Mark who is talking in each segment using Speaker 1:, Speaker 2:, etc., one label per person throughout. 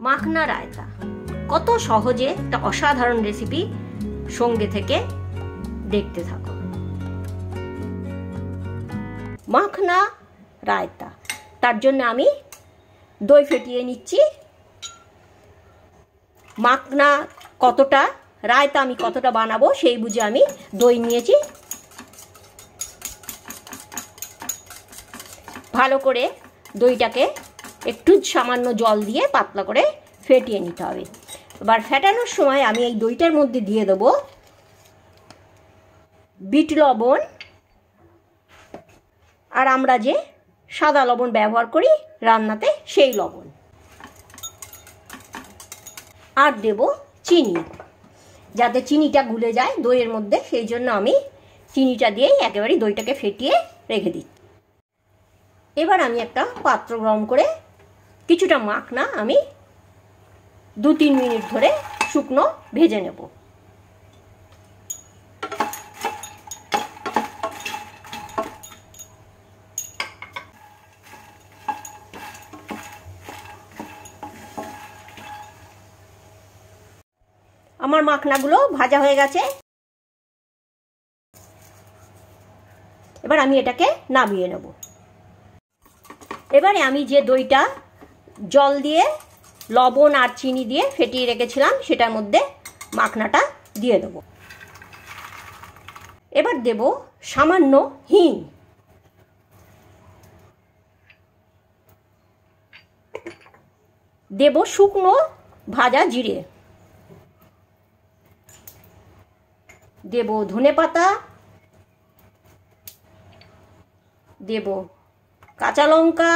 Speaker 1: মাখনা রায়তা কত সহজে একটা অসাধারণ রেসিপি, সঙ্গে থেকে দেখতে থাকো। মাখনা রায়তা, তার জন্য আমি দই ফেটিয়ে নিচ্ছি। মাখনা কতটা, রায়তা আমি কতটা বানাবো সেই বুঝে আমি দই নিয়েছি। ভালো করে দইটাকে একটু সামান্য জল দিয়ে পাতলা করে ফেটিয়ে নিতে হবে। এবার ফেটানোর সময় আমি এই দইটার মধ্যে দিয়ে দেবো বিট লবণ, আর আমরা যে সাদা লবণ ব্যবহার করি রান্নাতে সেই লবণ, আর দেব চিনি, যাতে চিনিটা গুলে যায় দইয়ের মধ্যে, সেই জন্য আমি চিনিটা দিয়েই একেবারে দইটাকে ফেটিয়ে রেখে দিই। এবার আমি একটা পাত্র গরম করে কিছুটা মাখনা আমি 2-3 মিনিট ধরে শুকনো ভেজে নেব। আমার মাখনাগুলো ভাজা হয়ে গেছে। এবার আমি এটাকে নামিয়ে নেব। এবারে আমি যে দইটা জল দিয়ে লবণ আর চিনি দিয়ে ফেটিয়ে রেখেছিলাম সেটার মধ্যে মাখনাটা দিয়ে দেব। এবার দেব সামান্য হিং, দেব শুকনো ভাজা জিরে, দেব ধনেপাতা, দেব কাঁচা লঙ্কা,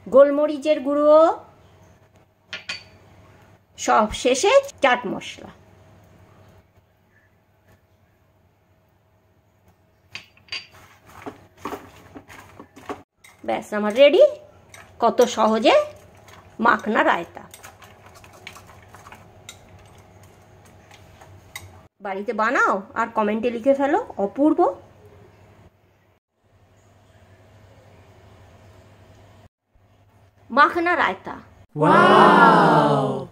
Speaker 1: গোলমরিচের গুঁড়ো, সব শেষে চাট মশলা। ব্যাস আমার রেডি, কত সহজে মাখনা রায়তা। বাড়িতে বানাও আর কমেন্টে লিখে ফেলো অপূর্ব। মাখনা রায়তা। ওয়াও!